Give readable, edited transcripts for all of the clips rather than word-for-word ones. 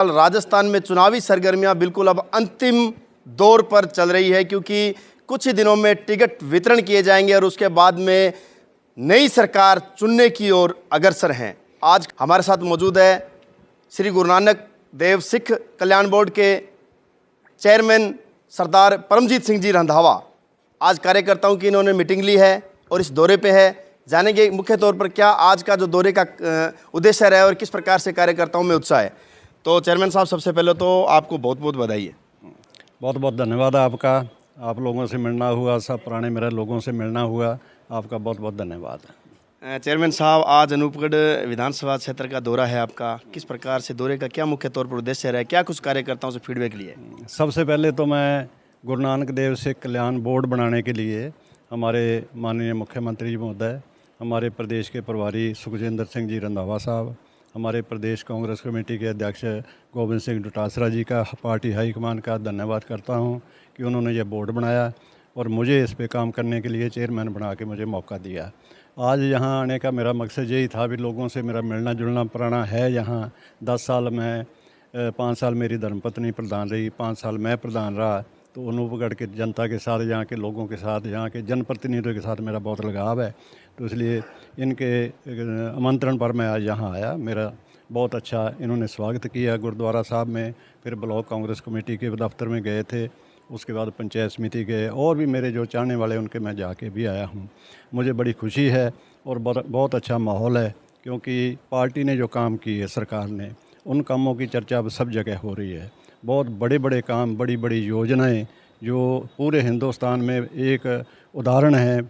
राजस्थान में चुनावी सरगर्मियां बिल्कुल अब अंतिम दौर पर चल रही है, क्योंकि कुछ ही दिनों में टिकट वितरण किए जाएंगे और उसके बाद में नई सरकार चुनने की ओर अग्रसर हैं। आज हमारे साथ मौजूद है श्री गुरु नानक देव सिख कल्याण बोर्ड के चेयरमैन सरदार परमजीत सिंह जी रंधावा। आज कार्यकर्ताओं की इन्होंने मीटिंग ली है और इस दौरे पे है। जानेंगे मुख्य तौर पर क्या आज का जो दौरे का उद्देश्य रहा है और किस प्रकार से कार्यकर्ताओं में उत्साह है। तो चेयरमैन साहब, सबसे पहले तो आपको बहुत बहुत बधाई है। बहुत बहुत धन्यवाद आपका। आप लोगों से मिलना हुआ, सब पुराने मेरे लोगों से मिलना हुआ, आपका बहुत बहुत धन्यवाद। चेयरमैन साहब, आज अनूपगढ़ विधानसभा क्षेत्र का दौरा है आपका, किस प्रकार से दौरे का क्या मुख्य तौर पर उद्देश्य रहा है, क्या कुछ कार्यकर्ताओं से फीडबैक लिए? सबसे पहले तो मैं गुरु नानक देव सिख कल्याण बोर्ड बनाने के लिए हमारे माननीय मुख्यमंत्री महोदय, हमारे प्रदेश के प्रभारी सुखजिंदर सिंह जी रंधावा साहब, हमारे प्रदेश कांग्रेस कमेटी के अध्यक्ष गोविंद सिंह डोटासरा जी का, पार्टी हाईकमान का धन्यवाद करता हूं कि उन्होंने ये बोर्ड बनाया और मुझे इस पे काम करने के लिए चेयरमैन बना के मुझे मौका दिया। आज यहाँ आने का मेरा मकसद यही था भी लोगों से मेरा मिलना जुलना पुराना है। यहाँ 10 साल मैं 5 साल मेरी धर्मपत्नी प्रधान रही, 5 साल मैं प्रधान रहा, तो अनूपगढ़ के जनता के साथ, यहाँ के लोगों के साथ, यहाँ के जनप्रतिनिधियों के साथ मेरा बहुत लगाव है। तो इसलिए इनके आमंत्रण पर मैं आज यहाँ आया। मेरा बहुत अच्छा इन्होंने स्वागत किया गुरुद्वारा साहब में, फिर ब्लॉक कांग्रेस कमेटी के दफ्तर में गए थे, उसके बाद पंचायत समिति गए, और भी मेरे जो चाहने वाले उनके मैं जाके भी आया हूँ। मुझे बड़ी खुशी है और बहुत अच्छा माहौल है, क्योंकि पार्टी ने जो काम किए सरकार ने, उन कामों की चर्चा अब सब जगह हो रही है। बहुत बड़े बड़े काम, बड़ी बड़ी योजनाएं जो पूरे हिंदुस्तान में एक उदाहरण है,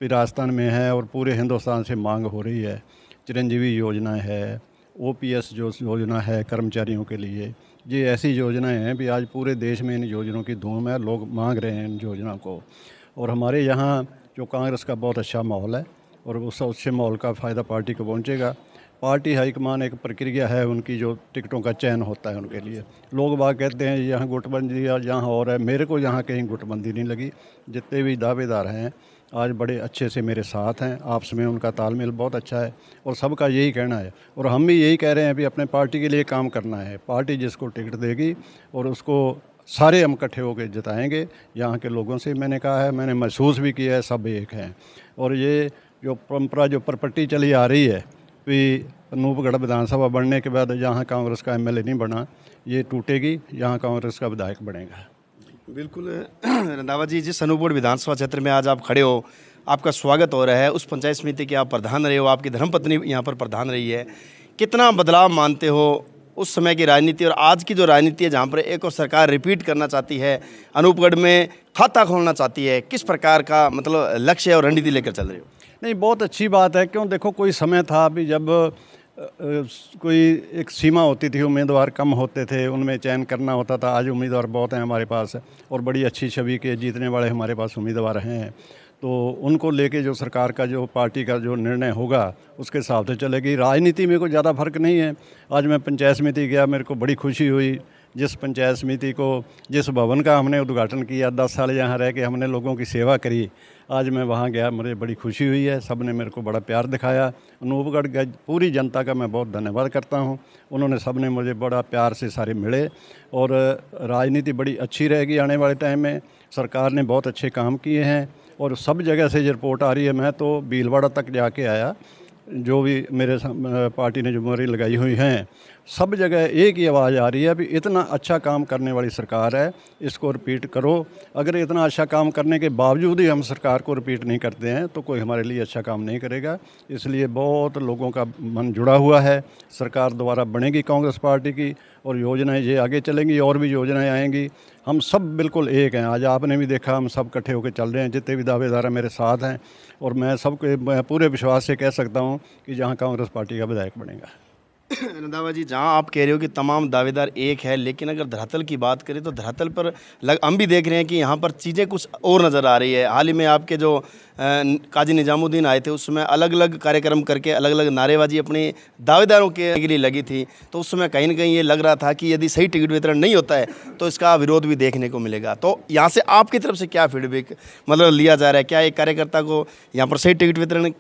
राजस्थान में है और पूरे हिंदुस्तान से मांग हो रही है। चिरंजीवी योजना है, OPS जो योजना है कर्मचारियों के लिए, ये ऐसी योजनाएं हैं भी आज पूरे देश में इन योजनाओं की धूम है, लोग मांग रहे हैं इन योजनाओं को। और हमारे यहाँ जो कांग्रेस का बहुत अच्छा माहौल है और उस अच्छे माहौल का फ़ायदा पार्टी को पहुँचेगा। पार्टी हाईकमान एक प्रक्रिया है उनकी, जो टिकटों का चयन होता है उनके लिए। लोग बाग कहते हैं यहाँ गुटबंदी या यहाँ और है, मेरे को यहाँ कहीं गुटबंदी नहीं लगी। जितने भी दावेदार हैं आज बड़े अच्छे से मेरे साथ हैं, आपस में उनका तालमेल बहुत अच्छा है और सबका यही कहना है और हम भी यही कह रहे हैं भी अपने पार्टी के लिए काम करना है। पार्टी जिसको टिकट देगी और उसको सारे हम इकट्ठे होकर जिताएंगे। यहाँ के लोगों से मैंने कहा है, मैंने महसूस भी किया है, सब एक हैं। और ये जो परंपरा जो परपट्टी चली आ रही है कि अनूपगढ़ विधानसभा बनने के बाद यहाँ कांग्रेस का MLA नहीं बना, ये टूटेगी, यहाँ कांग्रेस का विधायक बनेगा। बिल्कुल रंधावा जी, जिस अनूपगढ़ विधानसभा क्षेत्र में आज आप खड़े हो, आपका स्वागत हो रहा है, उस पंचायत समिति के आप प्रधान रहे हो, आपकी धर्मपत्नी यहाँ पर प्रधान रही है। कितना बदलाव मानते हो उस समय की राजनीति और आज की जो राजनीति है, जहाँ पर एक और सरकार रिपीट करना चाहती है, अनूपगढ़ में खाता खोलना चाहती है, किस प्रकार का मतलब लक्ष्य और रणनीति लेकर चल रहे हो? नहीं, बहुत अच्छी बात है। क्यों, देखो कोई समय था अभी जब कोई एक सीमा होती थी, उम्मीदवार कम होते थे, उनमें चयन करना होता था। आज उम्मीदवार बहुत हैं हमारे पास और बड़ी अच्छी छवि के जीतने वाले हमारे पास उम्मीदवार हैं। तो उनको लेके जो सरकार का जो पार्टी का जो निर्णय होगा उसके हिसाब से चलेगी। राजनीति में कोई ज़्यादा फर्क नहीं है। आज मैं पंचायत समिति गया, मेरे को बड़ी खुशी हुई। जिस पंचायत समिति को, जिस भवन का हमने उद्घाटन किया, 10 साल यहाँ रह के हमने लोगों की सेवा करी, आज मैं वहाँ गया, मुझे बड़ी खुशी हुई है। सब ने मेरे को बड़ा प्यार दिखाया। अनूपगढ़ की पूरी जनता का मैं बहुत धन्यवाद करता हूँ। उन्होंने सब ने मुझे बड़ा प्यार से सारे मिले और राजनीति बड़ी अच्छी रहेगी आने वाले टाइम में। सरकार ने बहुत अच्छे काम किए हैं और सब जगह से ये रिपोर्ट आ रही है। मैं तो भीलवाड़ा तक जाके आया, जो भी मेरे पार्टी ने जुम्मेवारी लगाई हुई हैं, सब जगह एक ही आवाज़ आ रही है अभी इतना अच्छा काम करने वाली सरकार है, इसको रिपीट करो। अगर इतना अच्छा काम करने के बावजूद ही हम सरकार को रिपीट नहीं करते हैं तो कोई हमारे लिए अच्छा काम नहीं करेगा। इसलिए बहुत लोगों का मन जुड़ा हुआ है। सरकार दोबारा बनेगी कांग्रेस पार्टी की और योजनाएं ये आगे चलेंगी और भी योजनाएं आएंगी। हम सब बिल्कुल एक हैं। आज आपने भी देखा, हम सब इकट्ठे होकर चल रहे हैं। जितने भी दावेदार मेरे साथ हैं और मैं सबके पूरे विश्वास से कह सकता हूँ कि जहाँ कांग्रेस पार्टी का विधायक बनेगा। रंधावा जी, जहाँ आप कह रहे हो कि तमाम दावेदार एक है, लेकिन अगर धरातल की बात करें तो धरातल पर हम भी देख रहे हैं कि यहाँ पर चीज़ें कुछ और नज़र आ रही है। हाल ही में आपके जो काजी निजामुद्दीन आए थे, उस समय अलग अलग कार्यक्रम करके अलग अलग नारेबाजी अपने दावेदारों के लिए लगी थी। तो उस समय कहीं ना कहीं ये लग रहा था कि यदि सही टिकट वितरण नहीं होता है तो इसका विरोध भी देखने को मिलेगा। तो यहाँ से आपकी तरफ से क्या फीडबैक मतलब लिया जा रहा है? क्या एक कार्यकर्ता को यहाँ पर सही टिकट वितरण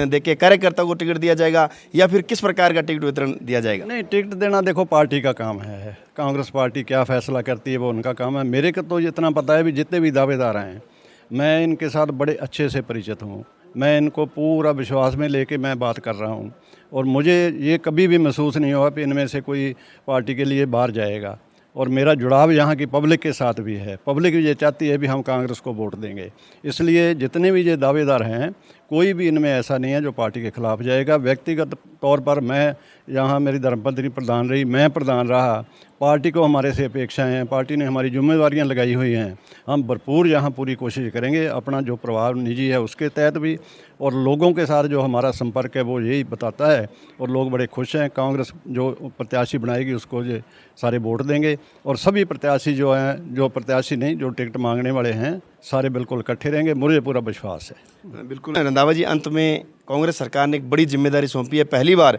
दे के कार्यकर्ता को टिकट दिया जाएगा या फिर किस प्रकार का टिकट वितरण दिया दिया जाएगा? नहीं, टिकट देना देखो पार्टी का काम है। कांग्रेस पार्टी क्या फैसला करती है वो उनका काम है। मेरे को तो इतना पता है भी जितने भी दावेदार हैं मैं इनके साथ बड़े अच्छे से परिचित हूँ। मैं इनको पूरा विश्वास में लेके मैं बात कर रहा हूँ और मुझे ये कभी भी महसूस नहीं हुआ कि इनमें से कोई पार्टी के लिए बाहर जाएगा। और मेरा जुड़ाव यहाँ की पब्लिक के साथ भी है। पब्लिक ये चाहती है भी हम कांग्रेस को वोट देंगे, इसलिए जितने भी ये दावेदार हैं कोई भी इनमें ऐसा नहीं है जो पार्टी के खिलाफ जाएगा। व्यक्तिगत तौर पर मैं यहाँ, मेरी धर्मपत्नी प्रधान रही, मैं प्रधान रहा, पार्टी को हमारे से अपेक्षाएं हैं, पार्टी ने हमारी जिम्मेवारियां लगाई हुई हैं। हम भरपूर यहाँ पूरी कोशिश करेंगे, अपना जो प्रभाव निजी है उसके तहत भी, और लोगों के साथ जो हमारा संपर्क है वो यही बताता है और लोग बड़े खुश हैं। कांग्रेस जो प्रत्याशी बनाएगी उसको ये सारे वोट देंगे और सभी प्रत्याशी जो हैं, जो प्रत्याशी नहीं जो टिकट मांगने वाले हैं, सारे बिल्कुल इकट्ठे रहेंगे, मुझे पूरा विश्वास है। बिल्कुल रंधावा जी, अंत में कांग्रेस सरकार ने एक बड़ी जिम्मेदारी सौंपी है। पहली बार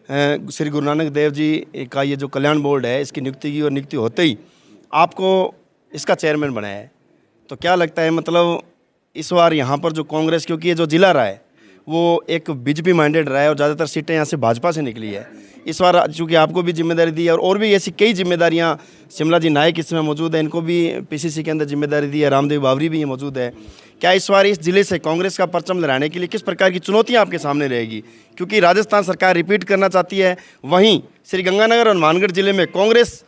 श्री गुरु नानक देव जी का ये जो कल्याण बोर्ड है इसकी नियुक्ति की, और नियुक्ति होते ही आपको इसका चेयरमैन बनाया है, तो क्या लगता है मतलब इस बार यहाँ पर जो कांग्रेस, क्योंकि ये जो जिला रहा है वो एक बीजेपी माइंडेड रहा है और ज़्यादातर सीटें यहाँ से भाजपा से निकली है, इस बार चूँकि आपको भी जिम्मेदारी दी है और भी ऐसी कई जिम्मेदारियाँ, शिमला जी नायक इसमें मौजूद है, इनको भी पीसीसी के अंदर जिम्मेदारी दी है, रामदेव बावरी भी मौजूद है, क्या इस बार इस जिले से कांग्रेस का परचम लहराने के लिए किस प्रकार की चुनौतियां आपके सामने रहेगी? क्योंकि राजस्थान सरकार रिपीट करना चाहती है, वहीं श्री गंगानगर और मानगढ़ जिले में कांग्रेस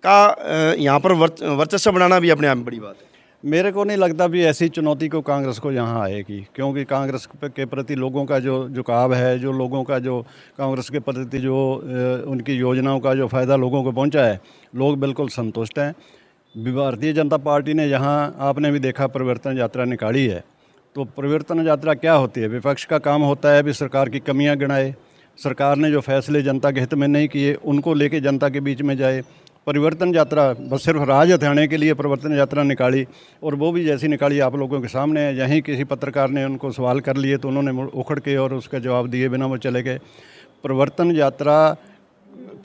का यहाँ पर वर्चस्व बनाना भी अपने आप में बड़ी बात है। मेरे को नहीं लगता भी ऐसी चुनौती को कांग्रेस को यहाँ आएगी, क्योंकि कांग्रेस के प्रति लोगों का जो झुकाव है, जो लोगों का जो कांग्रेस के प्रति जो उनकी योजनाओं का जो फ़ायदा लोगों को पहुँचा है, लोग बिल्कुल संतुष्ट हैं। भारतीय जनता पार्टी ने यहाँ आपने भी देखा परिवर्तन यात्रा निकाली है, तो परिवर्तन यात्रा क्या होती है? विपक्ष का काम होता है भी सरकार की कमियाँ गिनाए, सरकार ने जो फैसले जनता के हित में नहीं किए उनको लेके जनता के बीच में जाए। परिवर्तन यात्रा बस सिर्फ राज हथियाने के लिए परिवर्तन यात्रा निकाली, और वो भी जैसी निकाली आप लोगों के सामने है। यहीं किसी पत्रकार ने उनको सवाल कर लिए तो उन्होंने उखड़ के और उसका जवाब दिए बिना वो चले गए। परिवर्तन यात्रा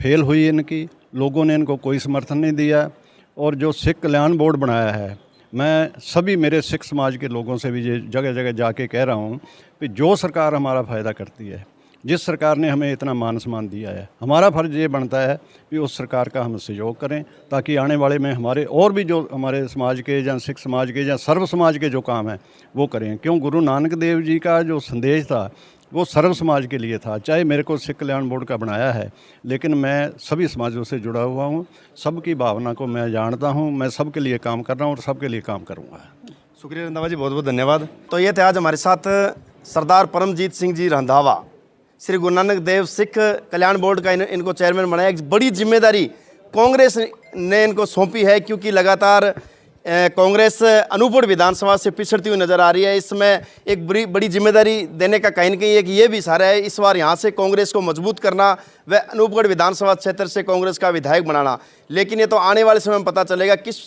फेल हुई इनकी, लोगों ने इनको कोई समर्थन नहीं दिया। और जो सिख कल्याण बोर्ड बनाया है, मैं सभी मेरे सिख समाज के लोगों से भी ये जगह जगह जाके कह रहा हूँ कि जो सरकार हमारा फ़ायदा करती है, जिस सरकार ने हमें इतना मान सम्मान दिया है, हमारा फ़र्ज़ ये बनता है कि उस सरकार का हम सहयोग करें, ताकि आने वाले में हमारे और भी जो हमारे समाज के या सिख समाज के या सर्व समाज के जो काम हैं वो करें। क्यों? गुरु नानक देव जी का जो संदेश था वो सर्व समाज के लिए था। चाहे मेरे को सिख कल्याण बोर्ड का बनाया है, लेकिन मैं सभी समाजों से जुड़ा हुआ हूँ, सबकी भावना को मैं जानता हूँ, मैं सबके लिए काम कर रहा हूँ और सबके लिए काम करूँगा। शुक्रिया रंधावा जी, बहुत बहुत धन्यवाद। तो ये थे आज हमारे साथ सरदार परमजीत सिंह जी रंधावा, श्री गुरु नानक देव सिख कल्याण बोर्ड का इनको चेयरमैन बनाया। एक बड़ी जिम्मेदारी कांग्रेस ने इनको सौंपी है, क्योंकि लगातार कांग्रेस अनूपपुर विधानसभा से पिछड़ती हुई नजर आ रही है। इसमें एक बड़ी जिम्मेदारी देने का कहीं न कहीं एक ये भी इशारा है इस बार यहाँ से कांग्रेस को मजबूत करना व अनूपगढ़ विधानसभा क्षेत्र से कांग्रेस का विधायक बनाना। लेकिन ये तो आने वाले समय में पता चलेगा किस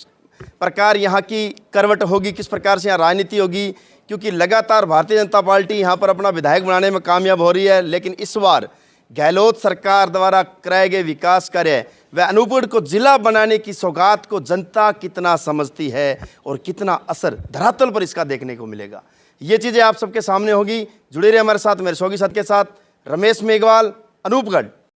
प्रकार यहाँ की करवट होगी, किस प्रकार से यहाँ राजनीति होगी, क्योंकि लगातार भारतीय जनता पार्टी यहाँ पर अपना विधायक बनाने में कामयाब हो रही है। लेकिन इस बार गहलोत सरकार द्वारा कराए गए विकास कार्य व अनूपगढ़ को जिला बनाने की सौगात को जनता कितना समझती है और कितना असर धरातल पर इसका देखने को मिलेगा, ये चीज़ें आप सबके सामने होगी। जुड़े रहे हमारे साथ, मेरे सहयोगी साथ के साथ। रमेश मेघवाल, अनूपगढ़।